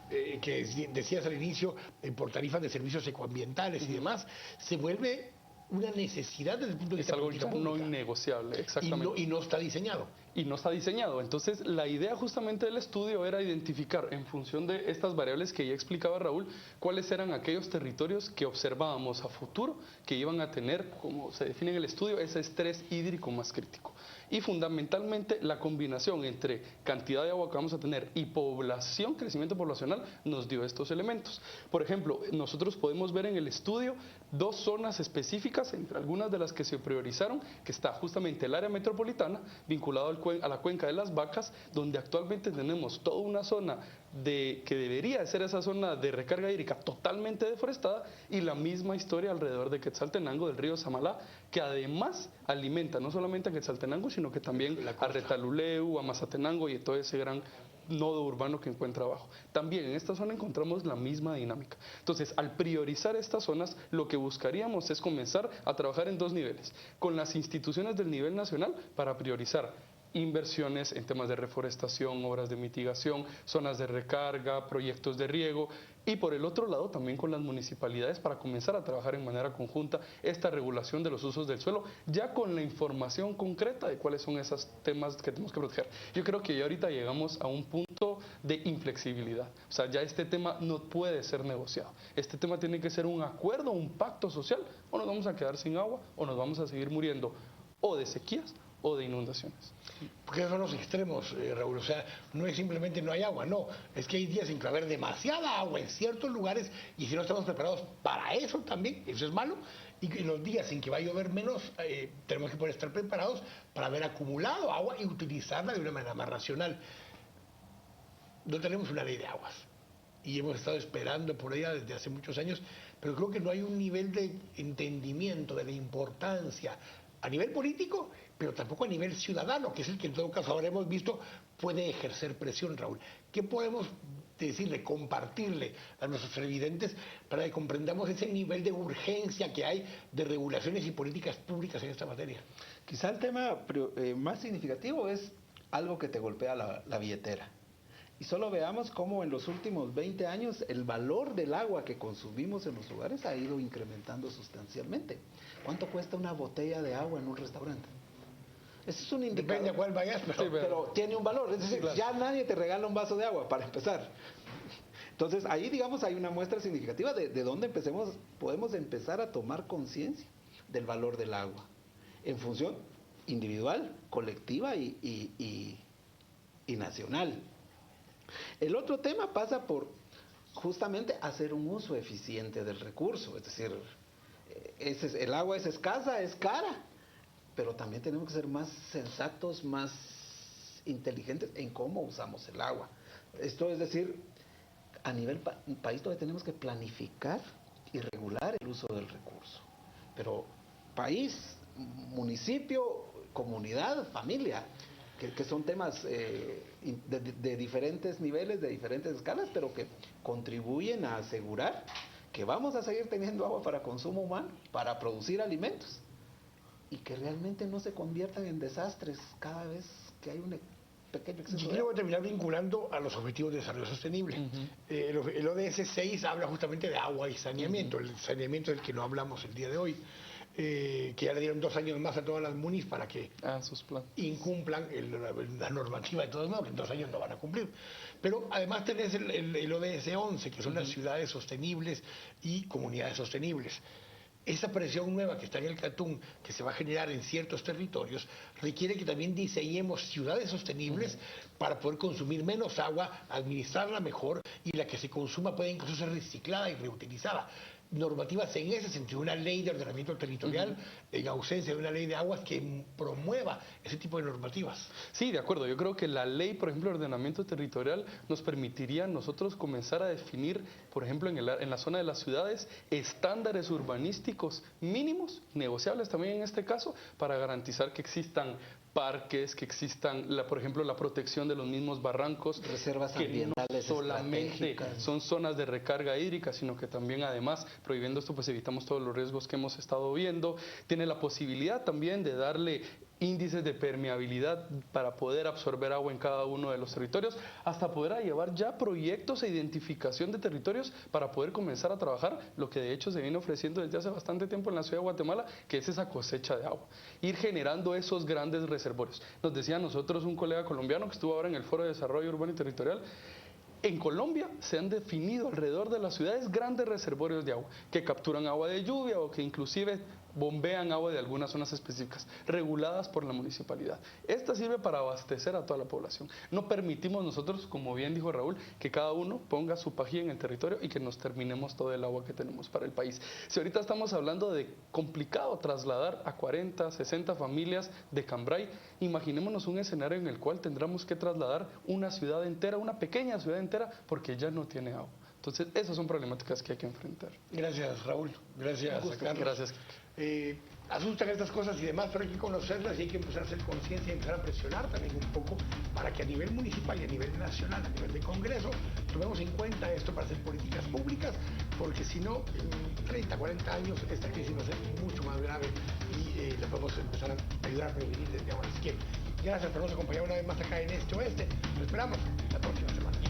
que decías al inicio por tarifas de servicios ecoambientales y demás, se vuelve una necesidad desde el punto de vista de política pública. Es algo no innegociable, exactamente. Y no está diseñado. Y no está diseñado. Entonces, la idea justamente del estudio era identificar, en función de estas variables que ya explicaba Raúl, cuáles eran aquellos territorios que observábamos a futuro que iban a tener, como se define en el estudio, ese estrés hídrico más crítico. Y fundamentalmente la combinación entre cantidad de agua que vamos a tener y población, crecimiento poblacional, nos dio estos elementos. Por ejemplo, nosotros podemos ver en el estudio 2 zonas específicas, entre algunas de las que se priorizaron, que está justamente el área metropolitana, vinculado a la cuenca de las Vacas, donde actualmente tenemos toda una zona que debería ser esa zona de recarga hídrica totalmente deforestada, y la misma historia alrededor de Quetzaltenango, del río Samalá, que además alimenta no solamente a Quetzaltenango, sino que también a Retaluleu, a Mazatenango y a todo ese gran nodo urbano que encuentra abajo. También en esta zona encontramos la misma dinámica. Entonces, al priorizar estas zonas, lo que buscaríamos es comenzar a trabajar en 2 niveles, con las instituciones del nivel nacional para priorizar inversiones en temas de reforestación, obras de mitigación, zonas de recarga, proyectos de riego, y por el otro lado también con las municipalidades para comenzar a trabajar en manera conjunta esta regulación de los usos del suelo, ya con la información concreta de cuáles son esos temas que tenemos que proteger. Yo creo que ya ahorita llegamos a un punto de inflexibilidad, o sea, ya este tema no puede ser negociado, este tema tiene que ser un acuerdo, un pacto social, o nos vamos a quedar sin agua o nos vamos a seguir muriendo o de sequías o de inundaciones. Porque esos son los extremos, Raúl, o sea, no es simplemente no hay agua, no, es que hay días en que va a haber demasiada agua en ciertos lugares, y si no estamos preparados para eso también, eso es malo, y en los días en que va a llover menos, tenemos que poder estar preparados para haber acumulado agua y utilizarla de una manera más racional. No tenemos una ley de aguas, y hemos estado esperando por ella desde hace muchos años, pero creo que no hay un nivel de entendimiento de la importancia a nivel político, pero tampoco a nivel ciudadano, que es el que en todo caso ahora hemos visto puede ejercer presión, Raúl. ¿Qué podemos decirle, compartirle a nuestros televidentes para que comprendamos ese nivel de urgencia que hay de regulaciones y políticas públicas en esta materia. Quizá el tema más significativo es algo que te golpea la billetera. Y solo veamos cómo en los últimos 20 años el valor del agua que consumimos en los hogares ha ido incrementando sustancialmente. ¿Cuánto cuesta una botella de agua en un restaurante? Ese es un indicador. Depende a cuál vayas, pero tiene un valor. Es decir, ya nadie te regala un vaso de agua, para empezar. Entonces, ahí, digamos, hay una muestra significativa de dónde podemos empezar a tomar conciencia del valor del agua, en función individual, colectiva y nacional. El otro tema pasa por justamente hacer un uso eficiente del recurso, es decir, el agua es escasa, es cara, pero también tenemos que ser más sensatos, más inteligentes en cómo usamos el agua. Esto es decir, a nivel país todavía tenemos que planificar y regular el uso del recurso, pero país, municipio, comunidad, familia, que son temas de diferentes niveles, de diferentes escalas, pero que contribuyen a asegurar que vamos a seguir teniendo agua para consumo humano, para producir alimentos, y que realmente no se conviertan en desastres cada vez que hay un pequeño exceso de agua. Yo quiero terminar vinculando a los Objetivos de Desarrollo Sostenible. El ODS 6 habla justamente de agua y saneamiento, el saneamiento del que no hablamos el día de hoy. Que ya le dieron 2 años más a todas las munis para que incumplan la normativa de todos modos, que en 2 años no van a cumplir. Pero además tenés el ODS 11, que son las ciudades sostenibles y comunidades sostenibles. Esa presión nueva que está en el Catún, que se va a generar en ciertos territorios, requiere que también diseñemos ciudades sostenibles para poder consumir menos agua, administrarla mejor, y la que se consuma puede incluso ser reciclada y reutilizada. Normativas en ese sentido, una ley de ordenamiento territorial en ausencia de una ley de aguas que promueva ese tipo de normativas. Sí, de acuerdo. Yo creo que la ley, por ejemplo, de ordenamiento territorial nos permitiría a nosotros comenzar a definir, por ejemplo, en la zona de las ciudades, estándares urbanísticos mínimos, negociables también en este caso, para garantizar que existan parques, que existan, por ejemplo, la protección de los mismos barrancos, reservas que ambientales no solamente son zonas de recarga hídrica, sino que también, además, prohibiendo esto, pues evitamos todos los riesgos que hemos estado viendo. Tiene la posibilidad también de darle índices de permeabilidad para poder absorber agua en cada uno de los territorios, hasta poder llevar ya proyectos e identificación de territorios para poder comenzar a trabajar lo que de hecho se viene ofreciendo desde hace bastante tiempo en la ciudad de Guatemala, que es esa cosecha de agua, ir generando esos grandes reservorios. Nos decía a nosotros un colega colombiano que estuvo ahora en el Foro de Desarrollo Urbano y Territorial. En Colombia se han definido alrededor de las ciudades grandes reservorios de agua que capturan agua de lluvia o que inclusive bombean agua de algunas zonas específicas, reguladas por la municipalidad. Esta sirve para abastecer a toda la población. No permitimos nosotros, como bien dijo Raúl, que cada uno ponga su pajilla en el territorio y que nos terminemos todo el agua que tenemos para el país. Si ahorita estamos hablando de complicado trasladar a 40, 60 familias de Cambrai, imaginémonos un escenario en el cual tendremos que trasladar una ciudad entera, una pequeña ciudad entera, porque ya no tiene agua. Entonces, esas son problemáticas que hay que enfrentar. Gracias, Raúl. Gracias, Carlos. Gracias. Asustan estas cosas y demás, pero hay que conocerlas y hay que empezar a hacer conciencia y empezar a presionar también un poco para que a nivel municipal y a nivel nacional, a nivel de Congreso, tomemos en cuenta esto para hacer políticas públicas, porque si no, en 30, 40 años esta crisis va a ser mucho más grave y la podemos empezar a ayudar a prevenir desde ahora. Así que gracias por nos acompañar una vez más acá en Este Oeste. Lo esperamos la próxima semana.